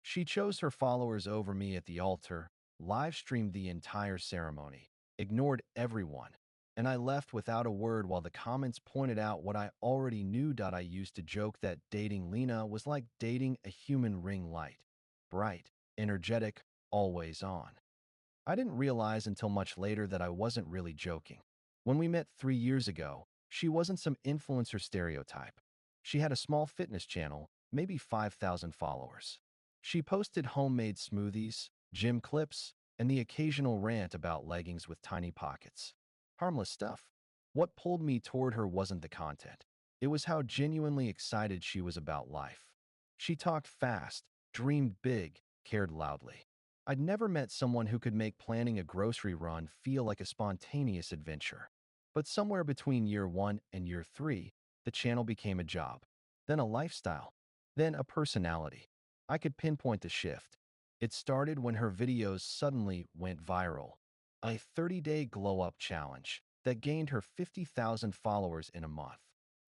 She chose her followers over me at the altar, live-streamed the entire ceremony, ignored everyone, and I left without a word while the comments pointed out what I already knew. I used to joke that dating Lena was like dating a human ring light. Bright, energetic, always on. I didn't realize until much later that I wasn't really joking. When we met 3 years ago, she wasn't some influencer stereotype. She had a small fitness channel, maybe 5,000 followers. She posted homemade smoothies, gym clips, and the occasional rant about leggings with tiny pockets. Harmless stuff. What pulled me toward her wasn't the content. It was how genuinely excited she was about life. She talked fast, dreamed big, cared loudly. I'd never met someone who could make planning a grocery run feel like a spontaneous adventure. But somewhere between year 1 and year 3, the channel became a job, then a lifestyle, then a personality. I could pinpoint the shift. It started when her videos suddenly went viral. A 30-day glow-up challenge that gained her 50,000 followers in a month.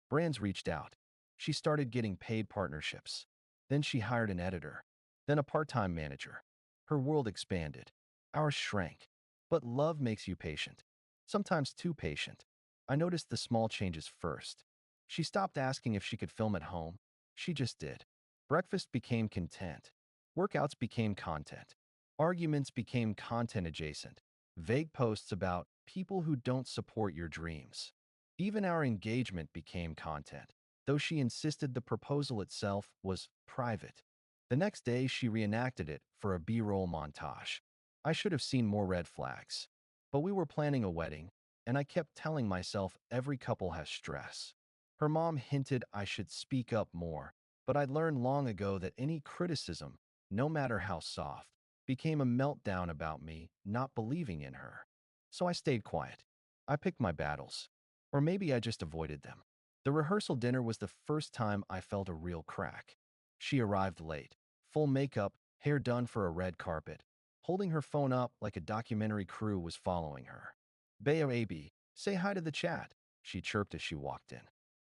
Brands reached out. She started getting paid partnerships. Then she hired an editor, then a part-time manager. Her world expanded. Ours shrank. But love makes you patient. Sometimes too patient. I noticed the small changes first. She stopped asking if she could film at home. She just did. Breakfast became content. Workouts became content. Arguments became content adjacent. Vague posts about people who don't support your dreams. Even our engagement became content, though she insisted the proposal itself was private. The next day, she reenacted it for a B-roll montage. I should have seen more red flags. But we were planning a wedding, and I kept telling myself every couple has stress. Her mom hinted I should speak up more, but I'd learned long ago that any criticism, no matter how soft, became a meltdown about me not believing in her. So I stayed quiet. I picked my battles. Or maybe I just avoided them. The rehearsal dinner was the first time I felt a real crack. She arrived late, full makeup, hair done for a red carpet, holding her phone up like a documentary crew was following her. "Bayo AB, say hi to the chat," she chirped as she walked in.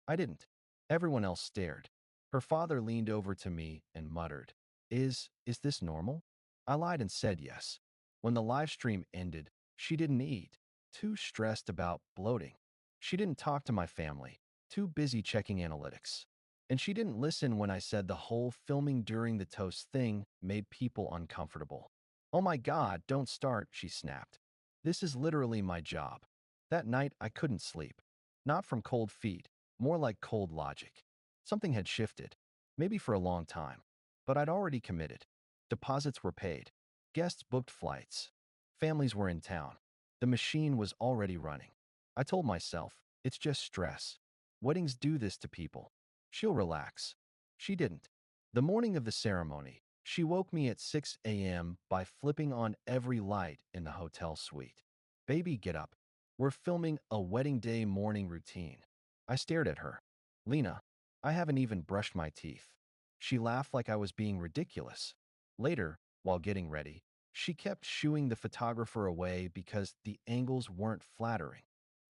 I didn't. Everyone else stared. Her father leaned over to me and muttered, Is this normal?" I lied and said yes. When the live stream ended, she didn't eat, too stressed about bloating. She didn't talk to my family, too busy checking analytics. And she didn't listen when I said the whole filming during the toast thing made people uncomfortable. "Oh my God, don't start," she snapped. "This is literally my job." That night, I couldn't sleep. Not from cold feet, more like cold logic. Something had shifted, maybe for a long time. But I'd already committed. Deposits were paid. Guests booked flights. Families were in town. The machine was already running. I told myself, it's just stress. Weddings do this to people. She'll relax. She didn't. The morning of the ceremony, she woke me at 6 a.m. by flipping on every light in the hotel suite. "Baby, get up. We're filming a wedding day morning routine." I stared at her. "Lena, I haven't even brushed my teeth." She laughed like I was being ridiculous. Later, while getting ready, she kept shooing the photographer away because the angles weren't flattering.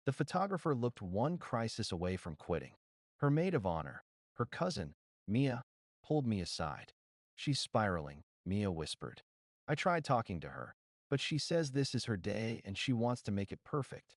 The photographer looked one crisis away from quitting. Her maid of honor, her cousin, Mia, pulled me aside. "She's spiraling," Mia whispered. I tried talking to her, but she says this is her day and she wants to make it perfect.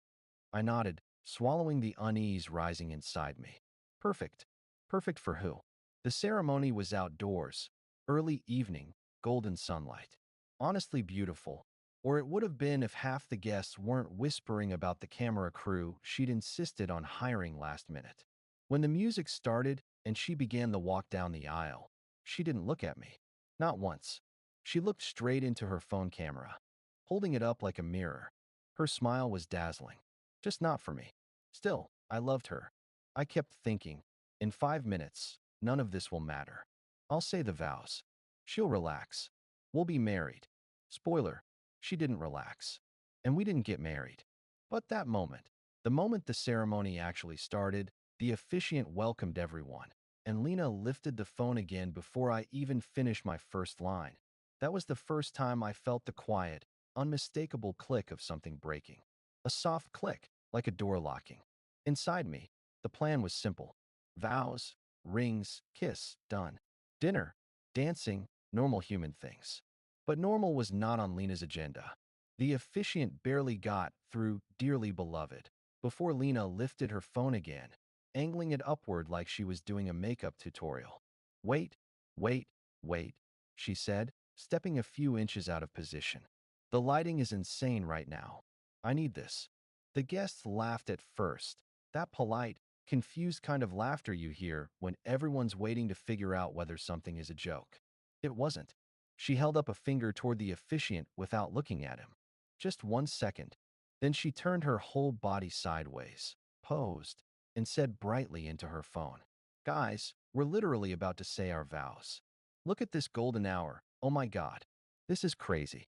I nodded, swallowing the unease rising inside me. Perfect. Perfect for who? The ceremony was outdoors, early evening, golden sunlight. Honestly beautiful, or it would have been if half the guests weren't whispering about the camera crew she'd insisted on hiring last minute. When the music started and she began the walk down the aisle, she didn't look at me. Not once. She looked straight into her phone camera, holding it up like a mirror. Her smile was dazzling. Just not for me. Still, I loved her. I kept thinking, in 5 minutes, none of this will matter. I'll say the vows. She'll relax. We'll be married. Spoiler, she didn't relax. And we didn't get married. But that moment, the moment the ceremony actually started, the officiant welcomed everyone, and Lena lifted the phone again before I even finished my first line. That was the first time I felt the quiet, unmistakable click of something breaking. A soft click, like a door locking. Inside me, the plan was simple. Vows, rings, kiss, done. Dinner, dancing, normal human things. But normal was not on Lena's agenda. The officiant barely got through "Dearly Beloved" before Lena lifted her phone again, angling it upward like she was doing a makeup tutorial. "Wait, wait, wait," she said, stepping a few inches out of position. "The lighting is insane right now. I need this." The guests laughed at first, that polite, confused kind of laughter you hear when everyone's waiting to figure out whether something is a joke. It wasn't. She held up a finger toward the officiant without looking at him. Just 1 second. Then she turned her whole body sideways, posed, and said brightly into her phone, "Guys, we're literally about to say our vows. Look at this golden hour. Oh my God. This is crazy.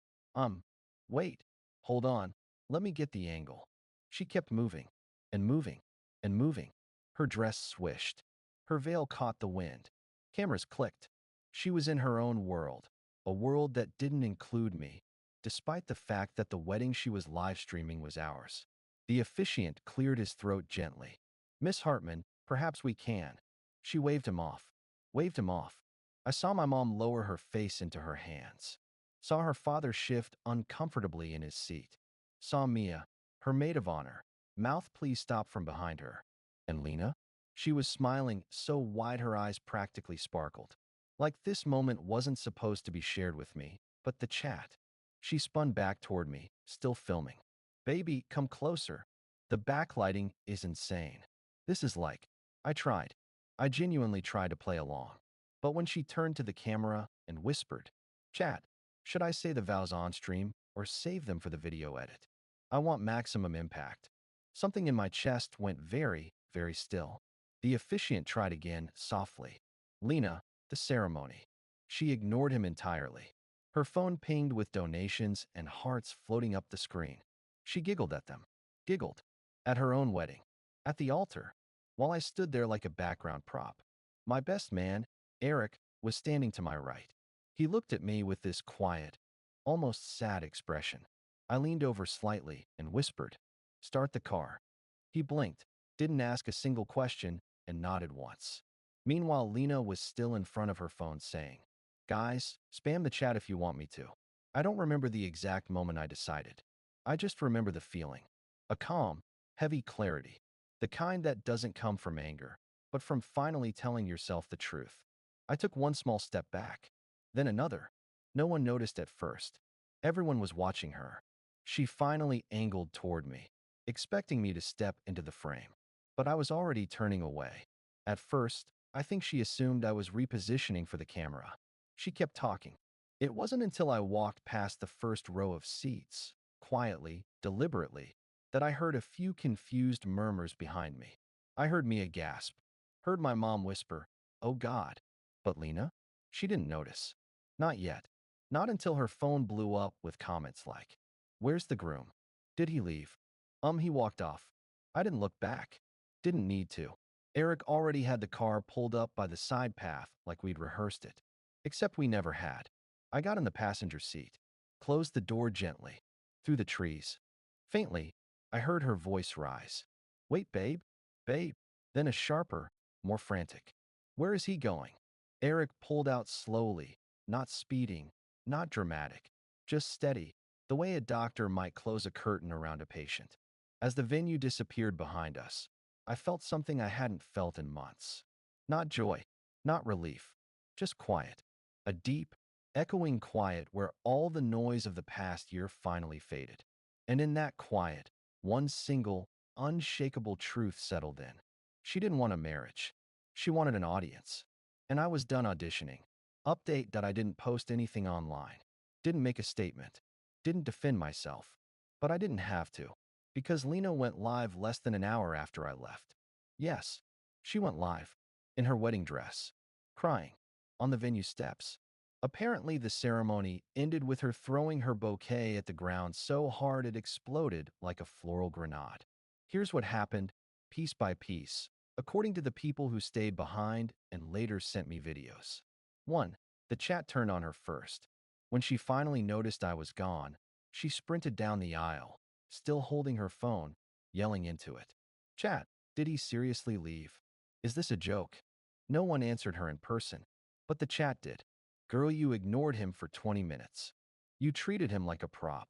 Wait. Hold on. Let me get the angle." She kept moving, and moving, and moving. Her dress swished. Her veil caught the wind. Cameras clicked. She was in her own world, a world that didn't include me, despite the fact that the wedding she was live streaming was ours. The officiant cleared his throat gently. "Miss Hartman, perhaps we can." She waved him off. Waved him off. I saw my mom lower her face into her hands. Saw her father shift uncomfortably in his seat. Saw Mia, her maid of honor, mouth "Please stop" from behind her. And Lena? She was smiling so wide her eyes practically sparkled. Like this moment wasn't supposed to be shared with me, but the chat. She spun back toward me, still filming. "Baby, come closer. The backlighting is insane. This is like..." I tried. I genuinely tried to play along. But when she turned to the camera and whispered, "Chat, should I say the vows on stream or save them for the video edit? I want maximum impact." Something in my chest went very, very still. The officiant tried again, softly. "Lena, the ceremony." She ignored him entirely. Her phone pinged with donations and hearts floating up the screen. She giggled at them. Giggled. At her own wedding. At the altar. While I stood there like a background prop. My best man, Eric, was standing to my right. He looked at me with this quiet, almost sad expression. I leaned over slightly and whispered, "Start the car." He blinked, didn't ask a single question, and nodded once. Meanwhile, Lena was still in front of her phone saying, "Guys, spam the chat if you want me to." I don't remember the exact moment I decided. I just remember the feeling. A calm, heavy clarity. The kind that doesn't come from anger, but from finally telling yourself the truth. I took one small step back, then another. No one noticed at first. Everyone was watching her. She finally angled toward me, expecting me to step into the frame. But I was already turning away. At first, I think she assumed I was repositioning for the camera. She kept talking. It wasn't until I walked past the first row of seats, quietly, deliberately, that I heard a few confused murmurs behind me. I heard Mia gasp, heard my mom whisper, "Oh God." But Lena? She didn't notice. Not yet. Not until her phone blew up with comments like, "Where's the groom? Did he leave?" He walked off." I didn't look back. Didn't need to. Eric already had the car pulled up by the side path like we'd rehearsed it. Except we never had. I got in the passenger seat, closed the door gently, through the trees. Faintly, I heard her voice rise. "Wait, babe, babe." Then a sharper, more frantic, "Where is he going?" Eric pulled out slowly, not speeding, not dramatic, just steady, the way a doctor might close a curtain around a patient. As the venue disappeared behind us, I felt something I hadn't felt in months. Not joy, not relief, just quiet. A deep, echoing quiet where all the noise of the past year finally faded. And in that quiet, one single, unshakable truth settled in. She didn't want a marriage. She wanted an audience. And I was done auditioning. Update that I didn't post anything online. Didn't make a statement. Didn't defend myself. But I didn't have to. Because Lena went live less than an hour after I left. Yes, she went live. In her wedding dress. Crying. On the venue steps. Apparently, the ceremony ended with her throwing her bouquet at the ground so hard it exploded like a floral grenade. Here's what happened, piece by piece, according to the people who stayed behind and later sent me videos. 1. The chat turned on her first. When she finally noticed I was gone, she sprinted down the aisle, still holding her phone, yelling into it. "Chat, did he seriously leave? Is this a joke?" No one answered her in person, but the chat did. Girl, you ignored him for 20 minutes. You treated him like a prop.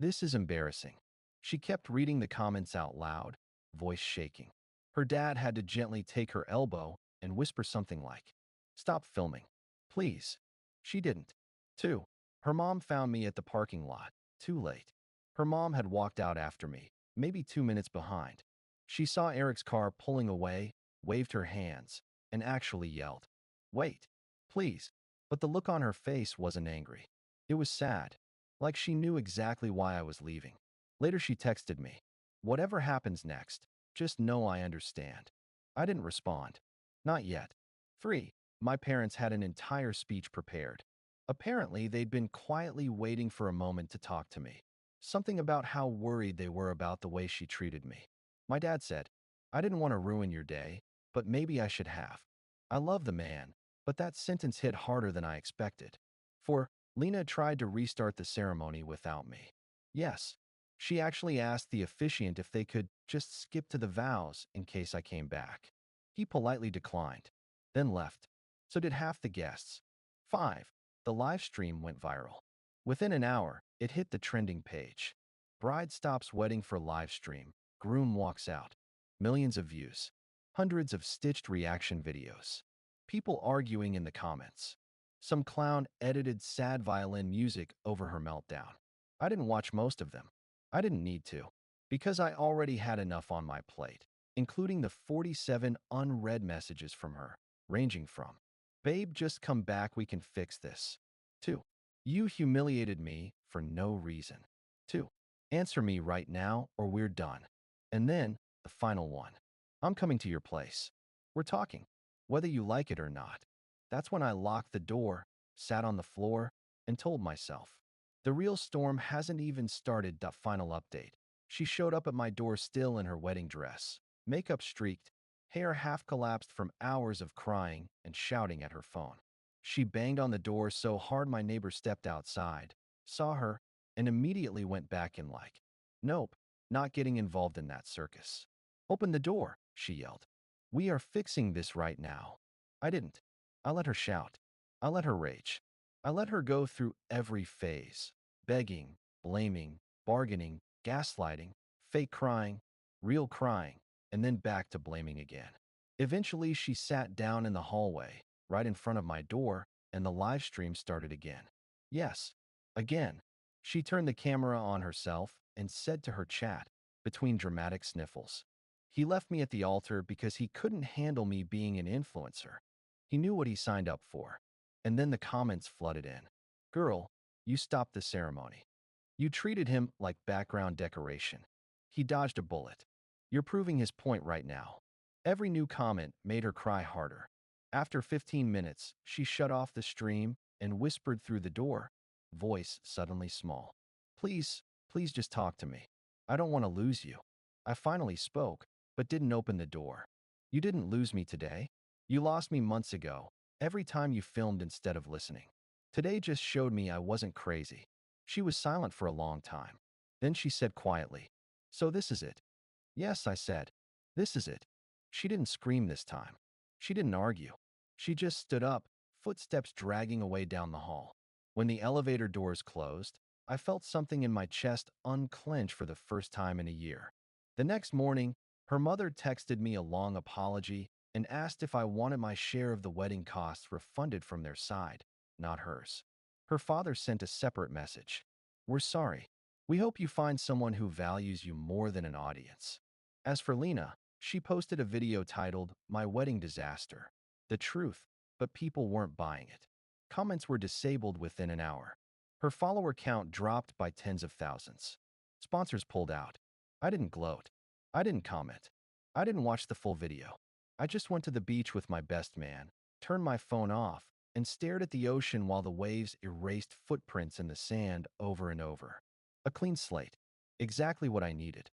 This is embarrassing. She kept reading the comments out loud, voice shaking. Her dad had to gently take her elbow and whisper something like, "Stop filming, please." She didn't. 2. Her mom found me at the parking lot, too late. Her mom had walked out after me, maybe 2 minutes behind. She saw Eric's car pulling away, waved her hands, and actually yelled, "Wait, please." But the look on her face wasn't angry. It was sad, like she knew exactly why I was leaving. Later she texted me, "Whatever happens next, just know I understand." I didn't respond. Not yet. 3. My parents had an entire speech prepared. Apparently, they'd been quietly waiting for a moment to talk to me. Something about how worried they were about the way she treated me. My dad said, "I didn't want to ruin your day, but maybe I should have." I love the man, but that sentence hit harder than I expected. 4. Lena tried to restart the ceremony without me. Yes, she actually asked the officiant if they could just skip to the vows in case I came back. He politely declined, then left. So did half the guests. 5. The live stream went viral. Within an hour, it hit the trending page. Bride stops wedding for live stream. Groom walks out. Millions of views. Hundreds of stitched reaction videos. People arguing in the comments. Some clown edited sad violin music over her meltdown. I didn't watch most of them. I didn't need to, because I already had enough on my plate, including the 47 unread messages from her, ranging from, "Babe, just come back, we can fix this," to, "You humiliated me for no reason," to, "Answer me right now or we're done." And then, the final one, "I'm coming to your place. We're talking, whether you like it or not." That's when I locked the door, sat on the floor, and told myself, the real storm hasn't even started. Final update. She showed up at my door still in her wedding dress, makeup streaked, hair half collapsed from hours of crying and shouting at her phone. She banged on the door so hard my neighbor stepped outside, saw her, and immediately went back in like, "Nope, not getting involved in that circus." "Open the door," she yelled. "We are fixing this right now." I didn't. I let her shout. I let her rage. I let her go through every phase: begging, blaming, bargaining, gaslighting, fake crying, real crying, and then back to blaming again. Eventually, she sat down in the hallway, right in front of my door, and the live stream started again. Yes, again. She turned the camera on herself and said to her chat, between dramatic sniffles, "He left me at the altar because he couldn't handle me being an influencer. He knew what he signed up for." And then the comments flooded in. "Girl, you stopped the ceremony. You treated him like background decoration. He dodged a bullet. You're proving his point right now." Every new comment made her cry harder. After 15 minutes, she shut off the stream and whispered through the door, voice suddenly small, "Please, please just talk to me. I don't want to lose you." I finally spoke, but didn't open the door. "You didn't lose me today. You lost me months ago, every time you filmed instead of listening. Today just showed me I wasn't crazy." She was silent for a long time. Then she said quietly, "So this is it?" "Yes," I said. "This is it." She didn't scream this time. She didn't argue. She just stood up, footsteps dragging away down the hall. When the elevator doors closed, I felt something in my chest unclench for the first time in a year. The next morning, her mother texted me a long apology and asked if I wanted my share of the wedding costs refunded from their side, not hers. Her father sent a separate message. "We're sorry. We hope you find someone who values you more than an audience." As for Lena, she posted a video titled, "My Wedding Disaster. The Truth," but people weren't buying it. Comments were disabled within an hour. Her follower count dropped by tens of thousands. Sponsors pulled out. I didn't gloat. I didn't comment. I didn't watch the full video. I just went to the beach with my best man, turned my phone off, and stared at the ocean while the waves erased footprints in the sand over and over. A clean slate. Exactly what I needed.